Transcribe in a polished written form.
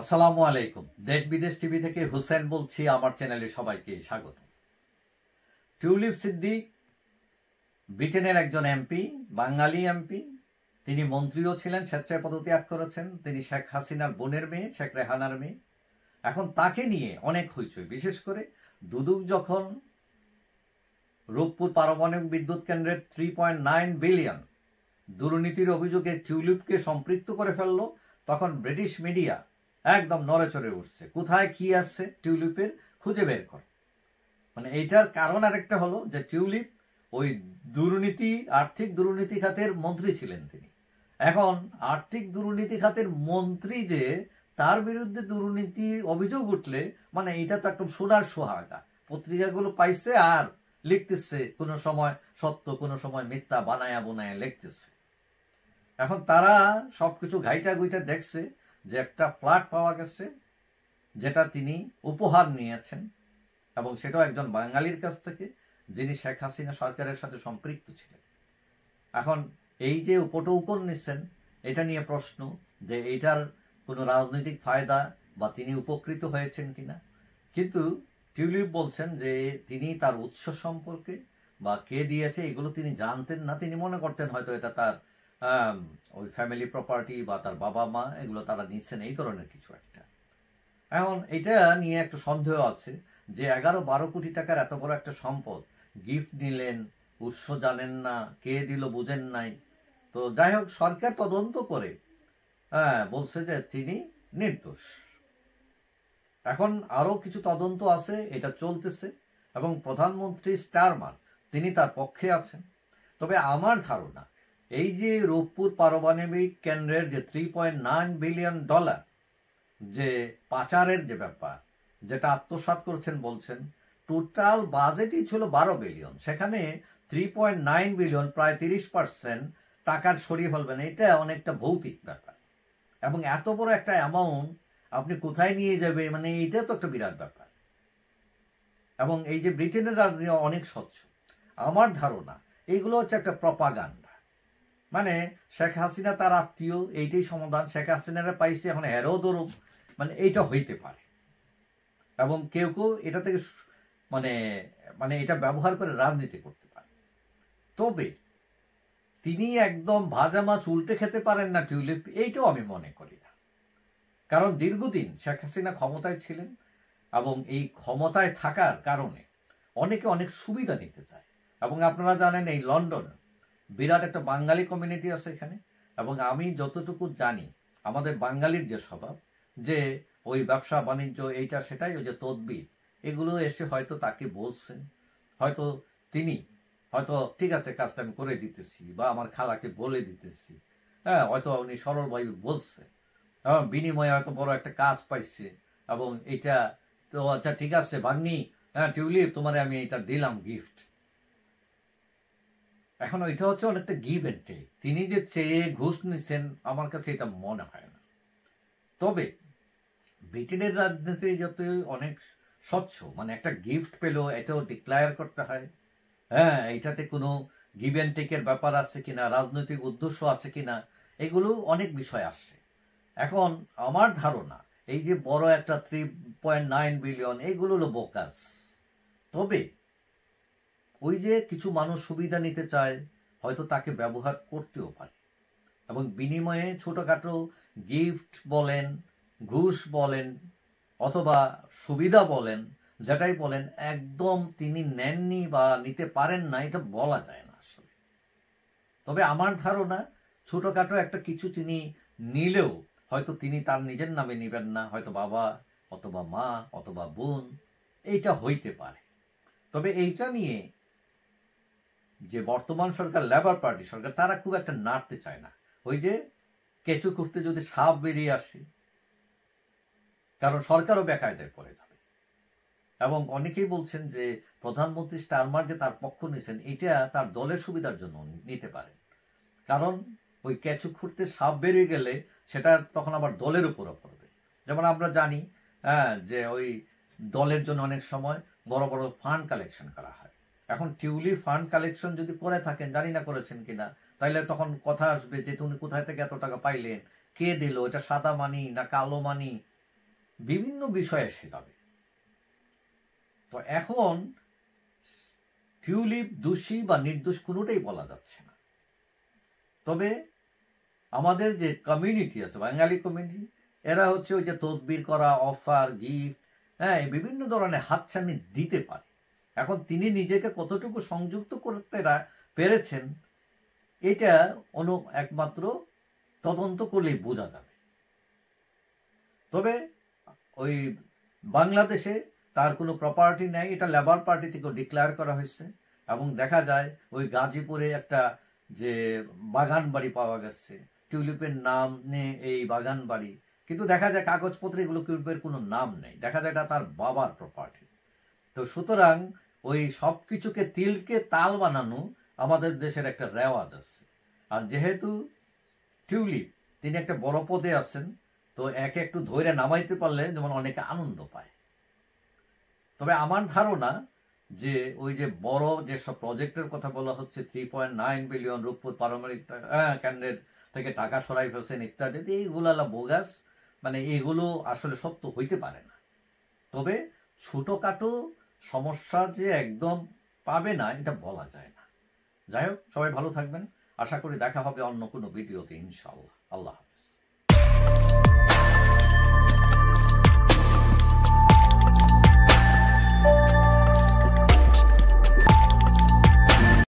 আসসালামু আলাইকুম। দেশ বিদেশ টিভি থেকে হুসেন বলছি। আমার চ্যানেলে সবাইকে স্বাগত। টিউলিপ সিদ্দিক ব্রিটেনের একজন এমপি, বাঙালি এমপি। তিনি মন্ত্রীও ছিলেন, স্বেচ্ছায় পদত্যাগ করেছেন। তিনি শেখ হাসিনার বোনের মেয়ে, শেখ রেহানার মেয়ে। এখন তাকে নিয়ে অনেক হইচই, বিশেষ করে দুদক যখন রূপপুর পারমাণবিক বিদ্যুৎ কেন্দ্রের 3.9 বিলিয়ন দুর্নীতির অভিযোগে টিউলিপকে সম্পৃক্ত করে ফেললো, তখন ব্রিটিশ মিডিয়া একদম নড়েচড়ে উঠছে। কোথায় কি আছে টিউলিপের, খুঁজে বের কর। মানে এইটার কারণ আরেকটা হলো যে টিউলিপ ওই আর্থিক দুর্নীতি খাতের মন্ত্রী ছিলেন তিনি। এখন আর্থিক দুর্নীতি খাতের মন্ত্রী যে তার বিরুদ্ধে দুর্নীতির অভিযোগ উঠলে মানে এটা তো একদম সোনার সোহাগা। পত্রিকাগুলো পাইছে আর লিখতেছে, কোনো সময় সত্য, কোনো সময় মিথ্যা বানায়া বোনায়া লিখতেছে। এখন তারা সবকিছু ঘাইটা গুইটা দেখছে যে একটা ফ্ল্যাট পাওয়া গেছে যেটা তিনি উপহার নিয়েছেন, এবং সেটাও একজন বাঙালির কাছ থেকে যিনি শেখ হাসিনা সরকারের সাথে সম্পৃক্ত ছিলেন। এখন এই যে উপটৌকন নিচ্ছেন, এটা নিয়ে প্রশ্ন যে এইটার কোনো রাজনৈতিক ফায়দা বা তিনি উপকৃত হয়েছেন কিনা। কিন্তু টিউলিপ বলছেন যে তিনি তার উৎস সম্পর্কে বা কে দিয়েছে এগুলো তিনি জানতেন না। তিনি মনে করতেন হয়তো এটা তার ওই ফ্যামিলি প্রপার্টি বা তার বাবা মা এগুলো তারা নিচ্ছেন, এই ধরনের কিছু একটা। এখন এটা নিয়ে একটা সন্দেহ আছে যে 11-12 কোটি টাকার এত বড় একটা সম্পদ গিফট নিলেন, উৎস জানেন না, কে দিল বুঝেন নাই। তো যাই হোক, সরকার তদন্ত করে বলছে যে তিনি নির্দোষ। এখন আরো কিছু তদন্ত আছে, এটা চলতেছে, এবং প্রধানমন্ত্রী স্টারমার তিনি তার পক্ষে আছেন। তবে আমার ধারণা এই যে রূপপুর পারমাণবিক কেন্দ্রের যে $3.9 বিলিয়ন যে পাচারের যে ব্যাপার, যেটা আত্মসাৎ করছেন বলছেন, টোটাল বাজেটই ছিল 12 বিলিয়ন। সেখানে 3.9 বিলিয়ন, প্রায় 30% টাকার সরিয়ে ফেলবেন, এটা অনেকটা ভৌতিক ব্যাপার। এবং এত বড় একটা অ্যামাউন্ট আপনি কোথায় নিয়ে যাবে, মানে এটা তো একটা বিরাট ব্যাপার। এবং এই যে ব্রিটেনের রাজনীতি অনেক স্বচ্ছ। আমার ধারণা এইগুলো হচ্ছে একটা প্রপাগান্ডা। মানে শেখ হাসিনা তার আত্মীয়, এইটাই সমাধান। শেখ হাসিনারা পাইছে, এখন এরও দরুম, মানে এইটা হইতে পারে। এবং কেউ কেউ এটা থেকে মানে মানে এটা ব্যবহার করে রাজনীতি করতে পারে। তবে তিনি একদম ভাজা মাছ উল্টে খেতে পারেন না টিউলিপ, এইটাও আমি মনে করি না। কারণ দীর্ঘদিন শেখ হাসিনা ক্ষমতায় ছিলেন, এবং এই ক্ষমতায় থাকার কারণে অনেকে অনেক সুবিধা নিতে চায়। এবং আপনারা জানেন এই লন্ডন বিরাট একটা বাঙালি কমিউনিটি আছে এখানে। এবং আমি যতটুকু জানি আমাদের বাঙালির যে স্বভাব, যে ওই ব্যবসা বাণিজ্য এইটা সেটাই, ওই যে তদবির এগুলো এসে হয়তো তাকে বলছেন, হয়তো তিনি হয়তো ঠিক আছে কাজটা আমি করে দিতেছি, বা আমার খালাকে বলে দিতেছি, হয়তো উনি সরলভাবে বলছে, বিনিময়ে হয়তো বড় একটা কাজ পাইছে। এবং এটা তো আচ্ছা ঠিক আছে ভাগ্নি, টিউলিপ তোমারে আমি এটা দিলাম গিফট। এখন এটা হচ্ছে অনেকটা গিভ এন্ড টেক। তিনি যে চেয়ে ঘুষ নিচ্ছেন, আমার কাছে এটা মনে হয় না। তবে ব্রিটেনের রাজনীতি যত অনেক স্বচ্ছ, মানে একটা গিফট পেলেও এটাও ডিক্লায়ার করতে হয়, এটাতে কোনো গিভ এন্ড টেকের ব্যাপার আছে কিনা, রাজনৈতিক উদ্দেশ্য আছে কিনা, এগুলো অনেক বিষয় আসছে। এখন আমার ধারণা এই যে বড় একটা 3.9 বিলিয়ন এগুলো হলো বোকাস। তবে ওই যে কিছু মানুষ সুবিধা নিতে চায়, হয়তো তাকে ব্যবহার করতেও পারে, এবং বিনিময়ে ছোটখাটো গিফট বলেন, ঘুষ বলেন, অথবা সুবিধা বলেন, যেটাই বলেন, একদম তিনি নেননি বা নিতে পারেন না এটা বলা যায় না আসলে। তবে আমার ধারণা ছোটখাটো একটা কিছু তিনি নিলেও হয়তো তিনি তার নিজের নামে নিবেন না, হয়তো বাবা অথবা মা অথবা বোন, এইটা হইতে পারে। তবে এইটা নিয়ে যে বর্তমান সরকার, লেবার পার্টি সরকার, তারা খুব একটা নাড়তে চায় না। ওই যে কেঁচু করতে যদি সাপ বেরিয়ে আসে, কারণ সরকারও বেকায়দায় পড়ে যাবে। এবং অনেকেই বলছেন যে প্রধানমন্ত্রী স্টারমার যে তার পক্ষ নিয়েছেন, এটা তার দলের সুবিধার জন্য নিতে পারেন। কারণ ওই কেঁচু খুঁড়তে সাপ বেরিয়ে গেলে সেটা তখন আবার দলের উপরে পড়বে। যেমন আমরা জানি যে ওই দলের জন্য অনেক সময় বড় বড় ফান্ড কালেকশন করা হয়। এখন টিউলিপ ফান্ড কালেকশন যদি করে থাকেন, জানি না করেছেন কিনা, তাইলে তখন কথা আসবে যে তুমি কোথায় থেকে এত টাকা পাইলেন, কে দিল, এটা সাদা মানি না কালো মানি, বিভিন্ন বিষয়ে এসে যাবে। তো এখন টিউলিপ দোষী বা নির্দোষ কোনোটাই বলা যাচ্ছে না। তবে আমাদের যে কমিউনিটি আছে, বাঙালি কমিউনিটি, এরা হচ্ছে ওই যে তদবির করা, অফার, গিফট, হ্যাঁ, বিভিন্ন ধরনের হাতছানি দিতে পারে। এখন তিনি নিজেকে কতটুকু সংযুক্ত করতে পেরেছেন এটা একমাত্র তদন্ত করলেই বোঝা যাবে। তবে ওই বাংলাদেশে তার কোনো প্রপার্টি নেই, এটা লেবার পার্টি থেকে ডিক্লেয়ার করা হয়েছে। এবং দেখা যায় ওই গাজীপুরে একটা যে বাগান বাড়ি পাওয়া গেছে, টিউলিপের নাম নিয়ে এই বাগান বাড়ি, কিন্তু দেখা যায় কাগজপত্রে এগুলো টিউলিপের কোনো নাম নেই, দেখা যায় এটা তার বাবার প্রপার্টি। তো সুতরাং ওই সব কিছুকে তিলকে তাল বানানো আমাদের দেশের একটা রেওয়াজ আছে। আর যেহেতু টিউলিপ তিনি একটা বড় পদে আছেন, তো একে একটু ধৈর্য নামাইতে পারলে যেমন অনেকে আনন্দ পায়। তবে আমার ধারণা যে ওই যে বড় যেসব প্রজেক্টের কথা বলা হচ্ছে, 3.9 বিলিয়ন রূপপুর পারমাণবিক কেন্দ্রের থেকে টাকা সরাই ফেলছেন ইত্যাদি, এইগুলো বোগাস, মানে এগুলো আসলে সত্য হইতে পারে না। তবে ছোটখাটো সমস্যা যে একদম পাবে না এটা বলা যায় না। যাই হোক, সবাই ভালো থাকবেন, আশা করি দেখা হবে অন্য কোনো ভিডিওতে ইনশাআল্লাহ। আল্লাহ হাফেজ।